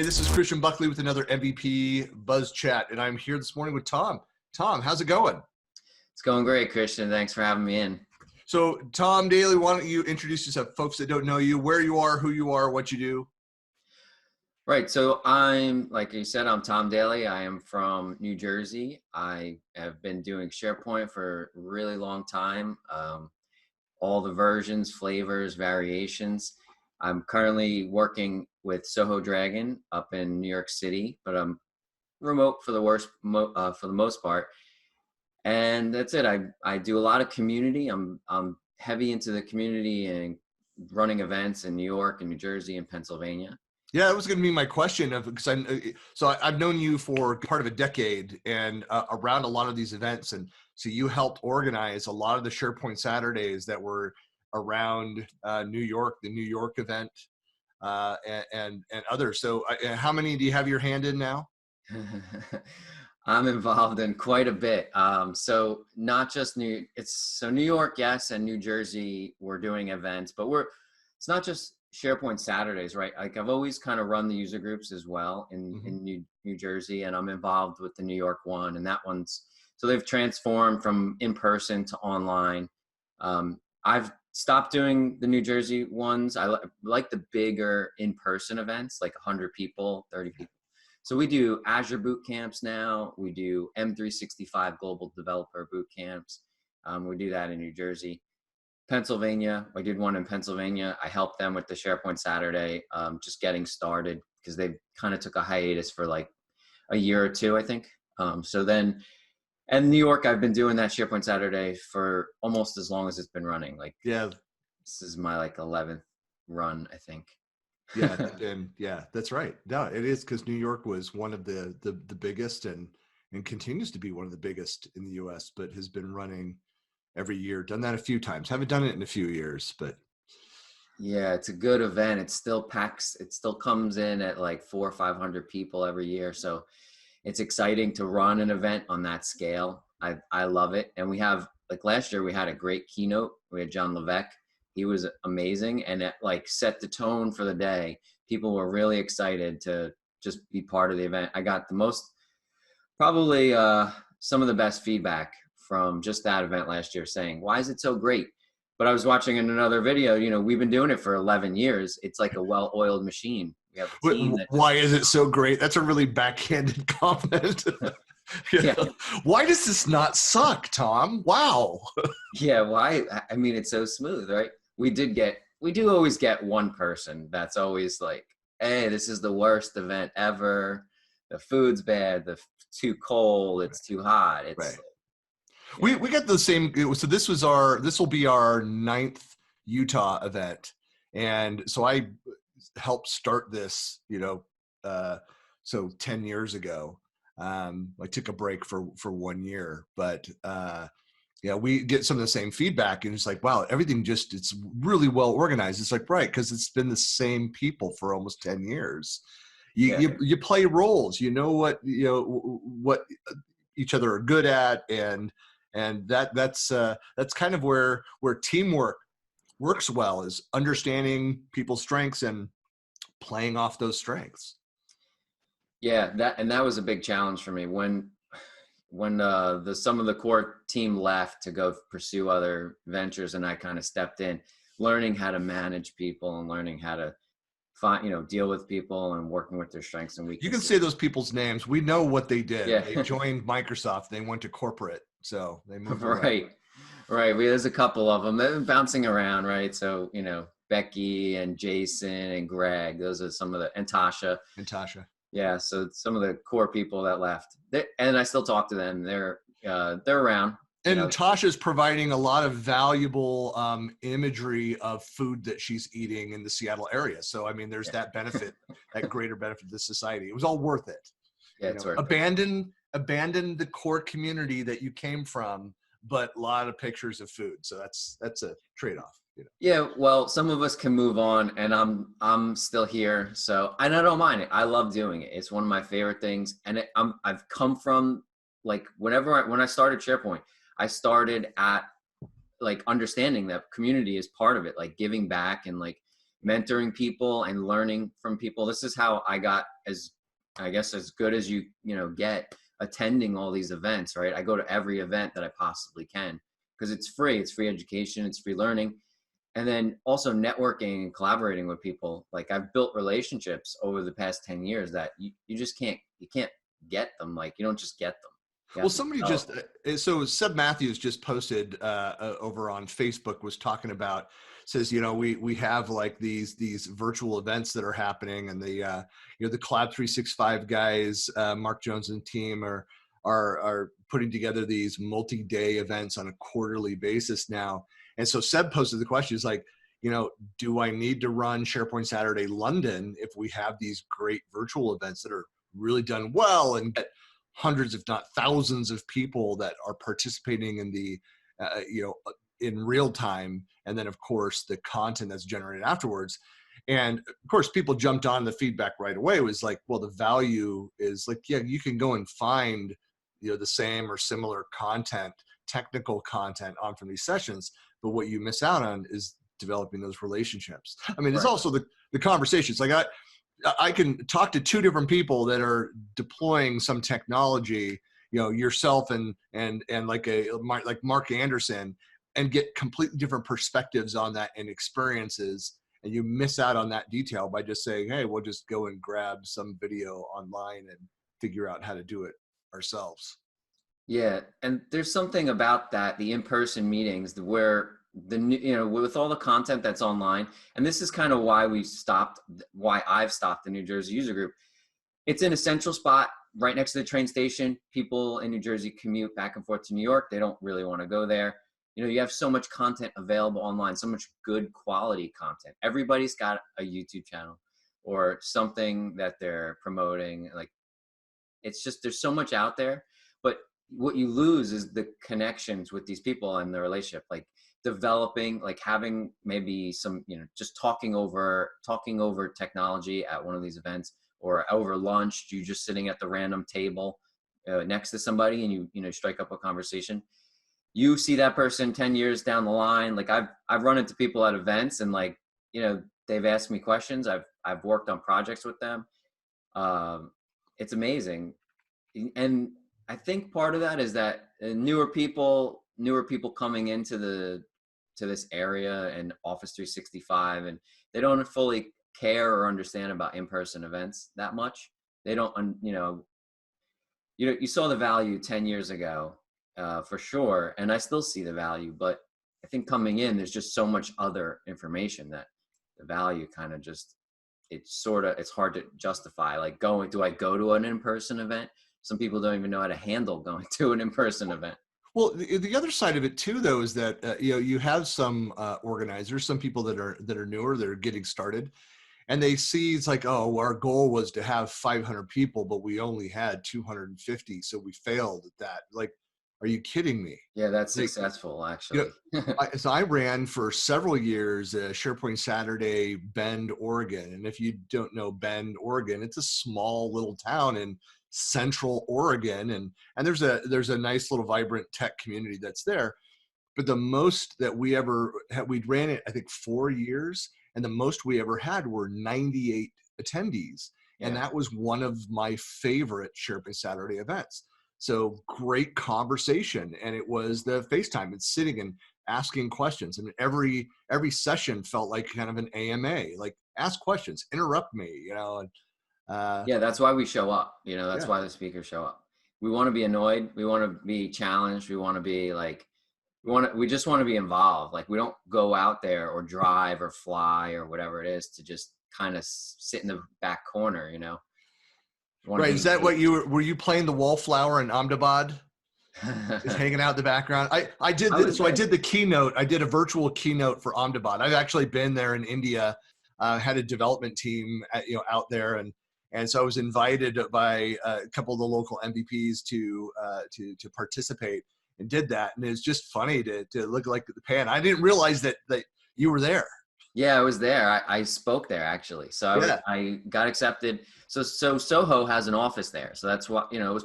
Hey, this is Christian Buckley with another MVP Buzz Chat, and I'm here this morning with Tom. Tom, how's it going? It's going great, Christian. Thanks for having me in. So, Tom Daly, why don't you introduce yourself, folks that don't know you, where you are, who you are, what you do? Right. So I'm, like you said, I'm Tom Daly. I am from New Jersey. I have been doing SharePoint for a really long time. All the versions, flavors, variations. I'm currently working with SoHo Dragon up in New York City, but I'm remote for the most part. And that's it. I do a lot of community. I'm heavy into the community and running events in New York and New Jersey and Pennsylvania. Yeah, that was going to be my question. I've known you for part of a decade and around a lot of these events. And so you helped organize a lot of the SharePoint Saturdays that were around New York, the New York event, and others. So how many do you have your hand in now? I'm involved in quite a bit. So not just New York, yes, and New Jersey, we're doing events, but it's not just SharePoint Saturdays, right? Like I've always kind of run the user groups as well in New Jersey, and I'm involved with the New York one, and that one's, so they've transformed from in-person to online. I've stopped doing the New Jersey ones. I like the bigger in-person events, like 100 people, 30 people. So we do Azure boot camps now. We do M365 global developer boot camps. We do that in New Jersey. Pennsylvania, I did one in Pennsylvania. I helped them with the SharePoint Saturday, just getting started because they kind of took a hiatus for like a year or two, I think. And New York, I've been doing that SharePoint Saturday for almost as long as it's been running. Like, yeah, this is my like 11th run, I think. Yeah, and yeah, that's right. No, it is, because New York was one of the biggest and continues to be one of the biggest in the US, but has been running every year. Done that a few times. Haven't done it in a few years, but yeah, it's a good event. It still packs. It still comes in at like 400 or 500 people every year. So it's exciting to run an event on that scale. I love it. And we have, like last year, we had a great keynote. We had John Levesque. He was amazing, and it like set the tone for the day. People were really excited to just be part of the event. I got the most, probably some of the best feedback from just that event last year, saying, why is it so great? But I was watching in another video, we've been doing it for 11 years. It's like a well-oiled machine. We have a team that why is it so great? That's a really backhanded comment. Yeah. Why does this not suck, Tom? Wow. Yeah, why? I mean, it's so smooth, right? We do always get one person that's always like, hey, this is the worst event ever. The food's bad. Too cold. It's too hot. It's right. Yeah. We got the same. So this will be our 9th Utah event. And so I helped start this, so 10 years ago. I took a break for 1 year, but yeah, we get some of the same feedback, and it's like, wow, it's really well organized. It's like, right, because it's been the same people for almost 10 years. You play roles, what each other are good at, and that's kind of where teamwork works well, is understanding people's strengths and playing off those strengths. Yeah, that was a big challenge for me when some of the core team left to go pursue other ventures, and I kind of stepped in, learning how to manage people and learning how to deal with people and working with their strengths and weaknesses. You can say those people's names. We know what they did. Yeah. They joined Microsoft. They went to corporate, so they moved right. Right. There's a couple of them. They've been bouncing around, right? So, Becky and Jason and Greg, those are some of and Tasha. Yeah, so some of the core people that left, and I still talk to them. They're around. And Tasha's providing a lot of valuable imagery of food that she's eating in the Seattle area. So, I mean, there's that benefit, that greater benefit to society. It was all worth it. Yeah, it's worth it. Abandon the core community that you came from, but a lot of pictures of food. So that's a trade-off. Yeah, well, some of us can move on, and I'm still here, so and I don't mind it. I love doing it. It's one of my favorite things, and I've come from like when I started SharePoint, I started at like understanding that community is part of it, like giving back and like mentoring people and learning from people. This is how I got as good as you get attending all these events, right? I go to every event that I possibly can because it's free. It's free education. It's free learning. And then also networking and collaborating with people. Like I've built relationships over the past 10 years that you just can't get them. Like you don't just get them. Well, somebody just, so Seb Matthews just posted over on Facebook, was talking about, says, we have like these virtual events that are happening, and the Collab 365 guys, Mark Jones and team are putting together these multi-day events on a quarterly basis now. And so Seb posted the question, is like, do I need to run SharePoint Saturday London if we have these great virtual events that are really done well and get hundreds, if not thousands, of people that are participating in the, in real time, and then of course the content that's generated afterwards. And of course, people jumped on the feedback right away. It was like, well, the value is like, yeah, you can go and find, the same or similar content, technical content on from these sessions, but what you miss out on is developing those relationships. I mean, it's also the conversations. Like I can talk to two different people that are deploying some technology, yourself and like Mark Anderson, and get completely different perspectives on that and experiences. And you miss out on that detail by just saying, hey, we'll just go and grab some video online and figure out how to do it ourselves. Yeah. And there's something about that, the in-person meetings where with all the content that's online, and this is kind of why I've stopped the New Jersey user group. It's in a central spot right next to the train station. People in New Jersey commute back and forth to New York. They don't really want to go there. You have so much content available online, so much good quality content. Everybody's got a YouTube channel or something that they're promoting. Like, it's just, there's so much out there, but what you lose is the connections with these people and the relationship, like developing, like having maybe some, just talking over technology at one of these events, or over lunch, you just sitting at the random table next to somebody, and you strike up a conversation. You see that person 10 years down the line. Like I've run into people at events, and like, they've asked me questions. I've worked on projects with them. It's amazing. And I think part of that is that newer people coming into this area and Office 365, and they don't fully care or understand about in-person events that much. They don't, you saw the value 10 years ago, for sure. And I still see the value, but I think coming in, there's just so much other information that the value kind of just, it's hard to justify. Like do I go to an in-person event? Some people don't even know how to handle going to an in-person event. Well, the other side of it too, though, is that you have some organizers, some people that are newer, that are getting started, and they see it's like, oh, our goal was to have 500 people, but we only had 250, so we failed at that. Like, are you kidding me? Yeah, that's successful, actually. So I ran for several years SharePoint Saturday, Bend, Oregon, and if you don't know Bend, Oregon, it's a small little town in Central Oregon, and there's a nice little vibrant tech community that's there. But the most that we ever had, we'd ran it, I think, 4 years, and the most we ever had were 98 attendees. Yeah. And that was one of my favorite SharePoint Saturday events. So great conversation, and it was the FaceTime and sitting and asking questions, and every session felt like kind of an AMA, like ask questions, interrupt me, and yeah, that's why we show up. That's why the speakers show up. We want to be annoyed. We want to be challenged. We want to be like, we just want to be involved. Like, we don't go out there or drive or fly or whatever it is to just kind of sit in the back corner, Right. Is that what were you playing the wallflower in Ahmedabad? Just hanging out in the background. I did the keynote. I did a virtual keynote for Ahmedabad. I've actually been there in India, had a development team out there, and so I was invited by a couple of the local MVPs to participate, and did that. And it's just funny to look like the pan. I didn't realize that you were there. Yeah, I was there. I spoke there, actually. So I got accepted. So SoHo has an office there. So that's what, it was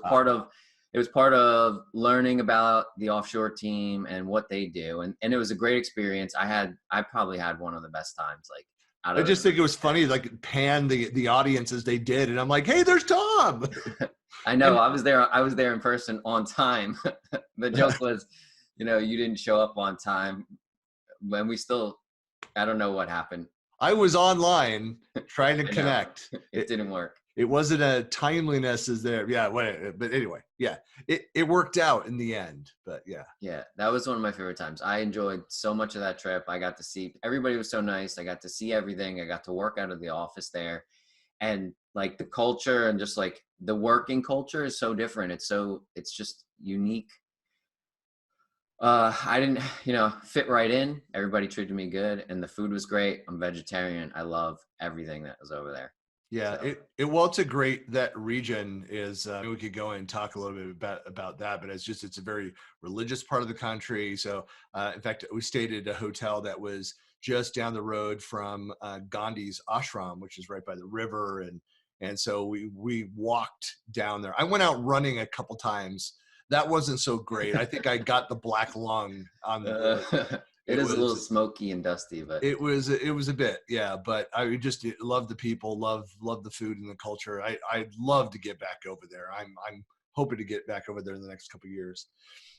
part of learning about the offshore team and what they do. And it was a great experience. I probably had one of the best times. Like, out I of just think it was funny, like pan the audience as they did, and I'm like, hey, there's Tom. I know. And I was there. I was there in person on time. The joke was, you didn't show up on time. When we still, I don't know what happened. I was online trying to I know connect. it didn't work. It wasn't a timeliness as there. Yeah. But anyway, yeah, it worked out in the end. But yeah. Yeah, that was one of my favorite times. I enjoyed so much of that trip. I got to see everybody was so nice. I got to see everything. I got to work out of the office there, and like the culture and just like the working culture is so different. It's just unique. I didn't, fit right in. Everybody treated me good, and the food was great. I'm vegetarian. I love everything that was over there. Yeah, So well, it's a great, that region is, we could go and talk a little bit about that, but it's a very religious part of the country. So, in fact, we stayed at a hotel that was just down the road from Gandhi's ashram, which is right by the river. And so we walked down there. I went out running a couple times. That wasn't so great. I think I got the black lung on the, it it is a little was, smoky and dusty, but it was a bit, yeah, but I just love the people, love the food and the culture. I'd love to get back over there. I'm hoping to get back over there in the next couple of years.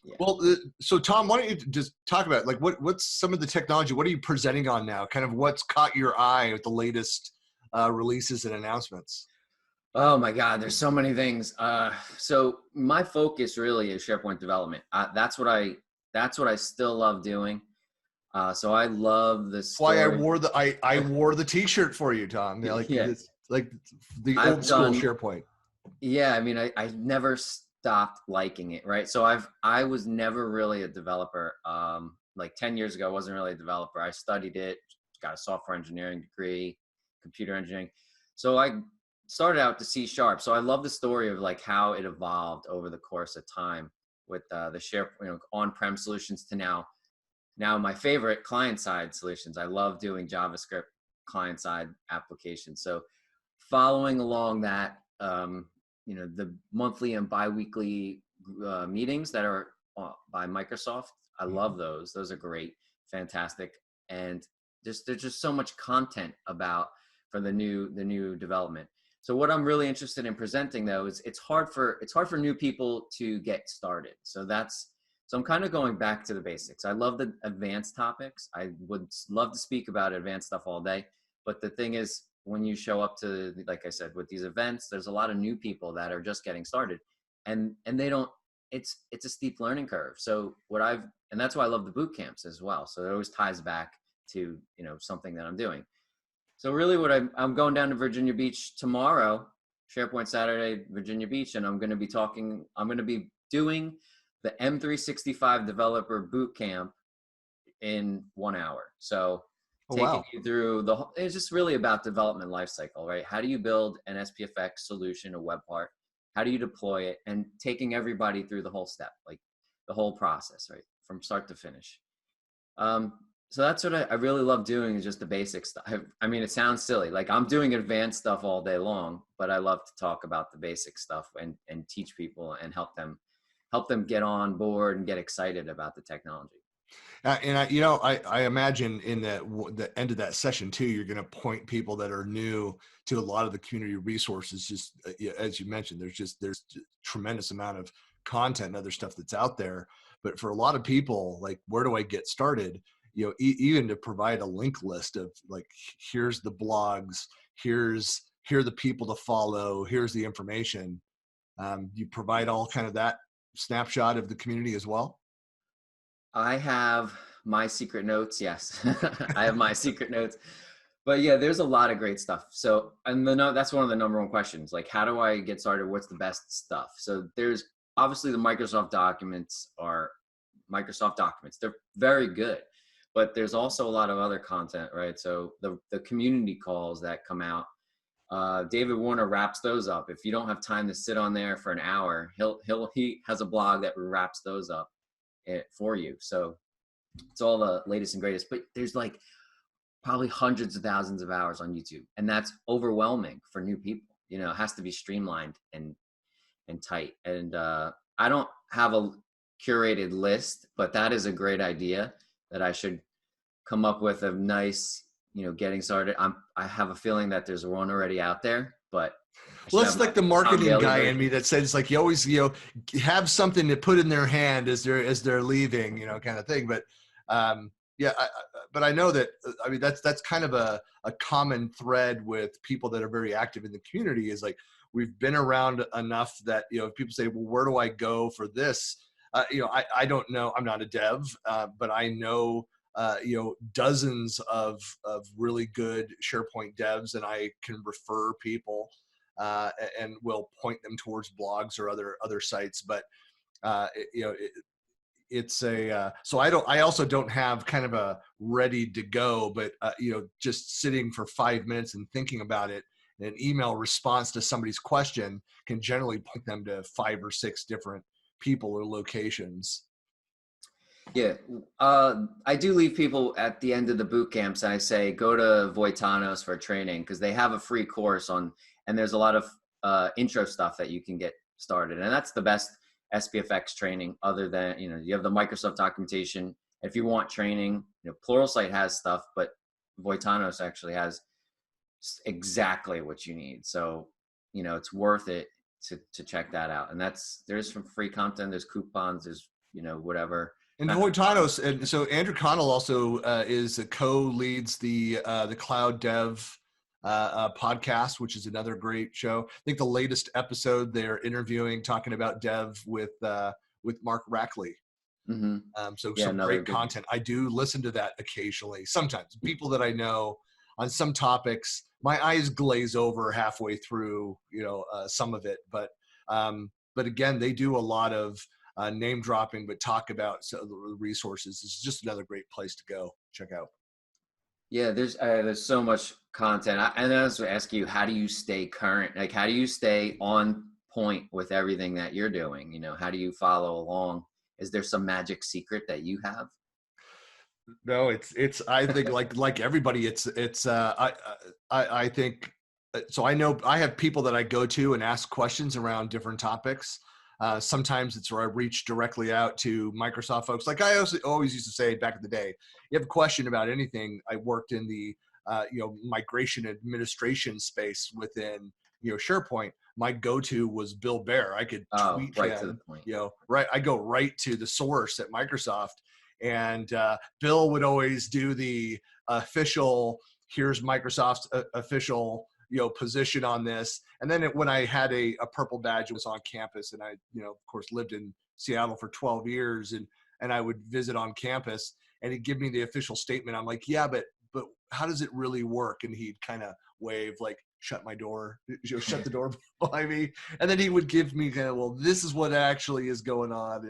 yeah. Well, so Tom, why don't you just talk about like what's some of the technology? What are you presenting on now? Kind of what's caught your eye with the latest releases and announcements? Oh my God, there's so many things. So my focus really is SharePoint development. That's what I still love doing. So I love the That's why story. I wore the T-shirt for you, Tom. Yeah, like Yeah, it's like the I've old school done. SharePoint. Yeah, I mean, I never stopped liking it, right? So I was never really a developer. Like 10 years ago, I wasn't really a developer. I studied it, got a software engineering degree, computer engineering. So I started out to C#. So I love the story of like how it evolved over the course of time with the share, on-prem solutions to now my favorite client-side solutions. I love doing JavaScript client-side applications. So following along that, the monthly and biweekly meetings that are by Microsoft, I love those. Those are great, fantastic, and there's just so much content for the new development. So what I'm really interested in presenting though is it's hard for new people to get started. So I'm kind of going back to the basics. I love the advanced topics. I would love to speak about advanced stuff all day. But the thing is, when you show up to, like I said, with these events, there's a lot of new people that are just getting started, and they don't. It's a steep learning curve. So and that's why I love the boot camps as well. So it always ties back to something that I'm doing. So really, I'm going down to Virginia Beach tomorrow, SharePoint Saturday, Virginia Beach, and I'm going to be doing the M365 Developer Boot Camp in 1 hour. So Oh, taking wow. you through it's just really about development lifecycle, right? How do you build an SPFX solution, a web part? How do you deploy it? And taking everybody through the whole step, like the whole process, right? From start to finish. So that's what I really love doing, is just the basic stuff. I mean, it sounds silly. Like I'm doing advanced stuff all day long, but I love to talk about the basic stuff and teach people and help them get on board and get excited about the technology. And I imagine in the end of that session too, you're going to point people that are new to a lot of the community resources. Just as you mentioned, there's tremendous amount of content and other stuff that's out there. But for a lot of people, like, where do I get started? Even to provide a link list of like, here's the blogs, here are the people to follow, here's the information. You provide all kind of that snapshot of the community as well. I have my secret notes. Yes, I have my secret notes. But yeah, there's a lot of great stuff. So, and that's one of the number one questions. Like, how do I get started? What's the best stuff? So there's obviously the Microsoft documents. They're very good, but there's also a lot of other content, right? So the community calls that come out, David Warner wraps those up. If you don't have time to sit on there for an hour, he has a blog that wraps those up for you. So it's all the latest and greatest, but there's like probably hundreds of thousands of hours on YouTube, and that's overwhelming for new people. It has to be streamlined and tight. And I don't have a curated list, but that is a great idea, that I should come up with a nice, getting started. I have a feeling that there's one already out there, but Well, that's like the Tom marketing Daly guy in version. me that says like you always, have something to put in their hand as they're leaving, kind of thing. But yeah, but I know that, I mean, that's kind of a common thread with people that are very active in the community is like, we've been around enough that, if people say, well, where do I go for this? I don't know. I'm not a dev, but I know, dozens of really good SharePoint devs, and I can refer people and will point them towards blogs or other sites. But it's a so I also don't have kind of a ready to go, but just sitting for 5 minutes and thinking about it. An email response to somebody's question can generally point them to 5 or 6 different people or locations. Yeah, I do leave people at the end of the boot camps, and I say go to Voitanos for training because they have a free course on, and there's a lot of intro stuff that you can get started, and that's the best SPFX training. Other than you have the Microsoft documentation. If you want training, Pluralsight has stuff, but Voitanos actually has exactly what you need. So it's worth it to check that out. And there's some free content. There's coupons. There's whatever. And Voitanos, and so Andrew Connell also leads the Cloud Dev podcast, which is another great show. I think the latest episode they're interviewing, talking about dev with Mark Rackley. Mm-hmm. So some great content. I do listen to that occasionally. Sometimes people that I know on some topics, my eyes glaze over halfway through, some of it. But again, they do a lot of name dropping, but talk about the resources. It's just another great place to go check out. Yeah, there's so much content. And I was going to ask you, how do you stay current? Like, how do you stay on point with everything that you're doing? How do you follow along? Is there some magic secret that you have? No, it's I think like everybody, I think so. I know I have people that I go to and ask questions around different topics. Sometimes it's where I reach directly out to Microsoft folks. Like I always used to say back in the day, you have a question about anything. I worked in the migration administration space within SharePoint. My go-to was Bill Bear. I could tweet right him, to the point. right. I go right to the source at Microsoft, and Bill would always do the official. Here's Microsoft's official position on this. And then when I had a purple badge, it was on campus, and I of course lived in Seattle for 12 years, and I would visit on campus, and he'd give me the official statement. I'm like, yeah, but how does it really work? And he'd kind of wave like, shut my door, shut the door behind me. And then he would give me kind of, well, this is what actually is going on.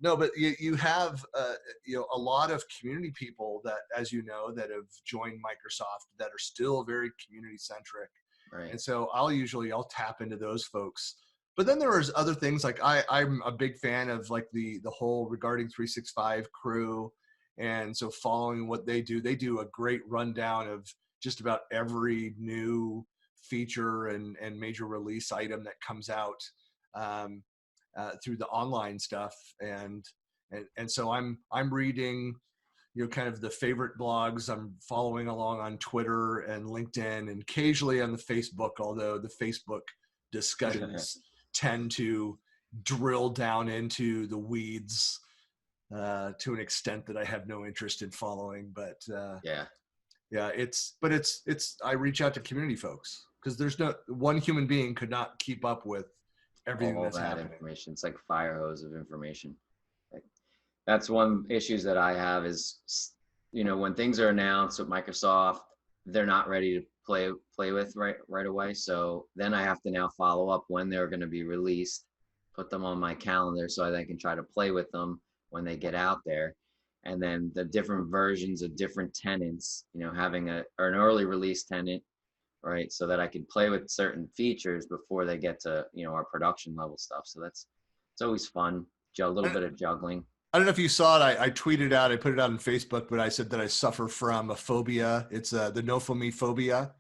No, but you have a lot of community people that, as that have joined Microsoft that are still very community centric. Right. And so I'll tap into those folks. But then there's other things like I'm a big fan of like the whole Regarding 365 crew. And so following what they do a great rundown of just about every new feature and major release item that comes out through the online stuff. And so I'm reading, kind of the favorite blogs. I'm following along on Twitter and LinkedIn and occasionally on the Facebook, although the Facebook discussions tend to drill down into the weeds to an extent that I have no interest in following. But I reach out to community folks because there's no one human being could not keep up with everything that's happening. Information. It's like a fire hose of information. That's one issues that I have is, when things are announced with Microsoft, they're not ready to play with right away. So then I have to now follow up when they're going to be released, put them on my calendar so that I can try to play with them when they get out there. And then the different versions of different tenants, having an early release tenant, right? So that I can play with certain features before they get to, our production level stuff. So it's always fun. A little bit of juggling. I don't know if you saw it. I tweeted out, I put it out on Facebook, but I said that I suffer from a phobia. It's the no-foamy phobia.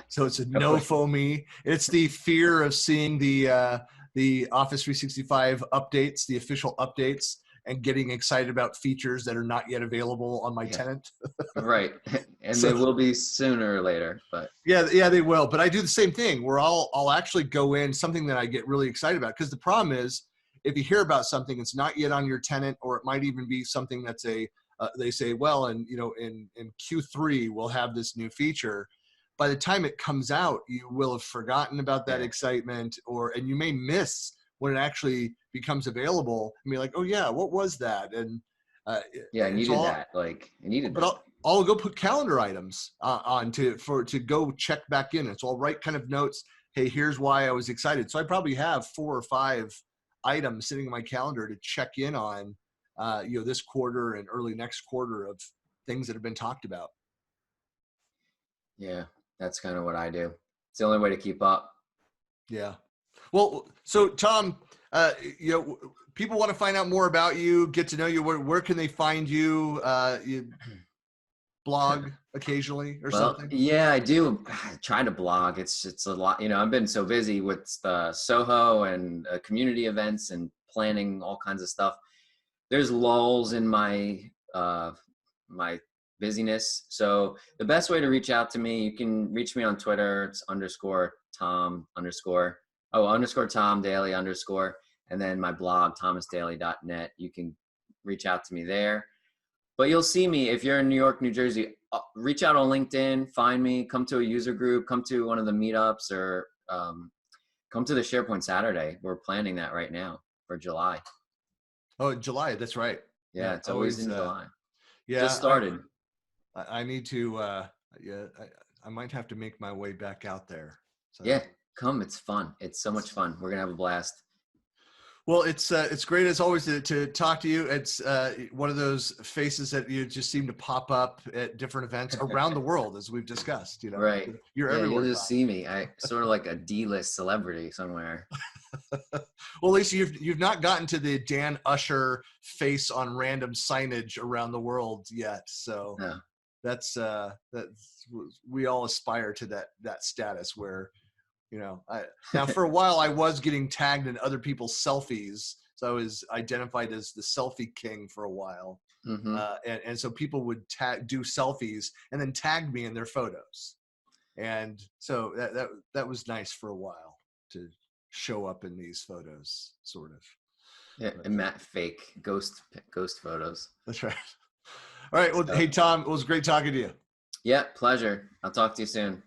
So it's a no-foamy. It's the fear of seeing the Office 365 updates, the official updates, and getting excited about features that are not yet available on my Yeah. tenant. Right. And So- they will be sooner or later, but Yeah, they will. But I do the same thing where I'll actually go in something that I get really excited about, because the problem is if you hear about something, it's not yet on your tenant, or it might even be something that's they say, well, and in Q3 we'll have this new feature. By the time it comes out, you will have forgotten about that excitement, and you may miss when it actually becomes available and be like, oh yeah, what was that? And yeah, I needed that. Like I needed but that. I'll go put calendar items on to go check back in. And so I'll write kind of notes. Hey, here's why I was excited. So I probably have 4 or 5 items sitting in my calendar to check in on, this quarter and early next quarter of things that have been talked about. Yeah, that's kind of what I do. It's the only way to keep up. Yeah. Well, so Tom, people want to find out more about you, get to know you. Where can they find you? You blog occasionally or something? Yeah, I do. I try to blog. It's a lot. I've been so busy with the SoHo and community events and planning all kinds of stuff. There's lulls in my my busyness. So the best way to reach out to me, you can reach me on Twitter. It's _Tom_ Tom Daly _, and then my blog, thomasdaly.net. You can reach out to me there. But you'll see me if you're in New York, New Jersey. Reach out on LinkedIn, find me, come to a user group, come to one of the meetups, or come to the SharePoint Saturday. We're planning that right now for July. Oh, July. That's right. Yeah, it's always in July. Yeah, just started. I need to. I might have to make my way back out there. So. Yeah, come. It's fun. It's so much fun. We're gonna have a blast. Well, it's great as always to talk to you. It's one of those faces that you just seem to pop up at different events around the world, as we've discussed. Right? You're everywhere. You'll just see me. I sort of like a D-list celebrity somewhere. Well, Lisa, you've not gotten to the Dan Usher face on random signage around the world yet, so No. that's we all aspire to that status where. Now for a while I was getting tagged in other people's selfies. So I was identified as the selfie king for a while. Mm-hmm. And so people would do selfies and then tag me in their photos. And so that was nice for a while to show up in these photos, sort of. Yeah, and Matt fake ghost photos. That's right. All right. Well, hey, Tom, it was great talking to you. Yeah, pleasure. I'll talk to you soon.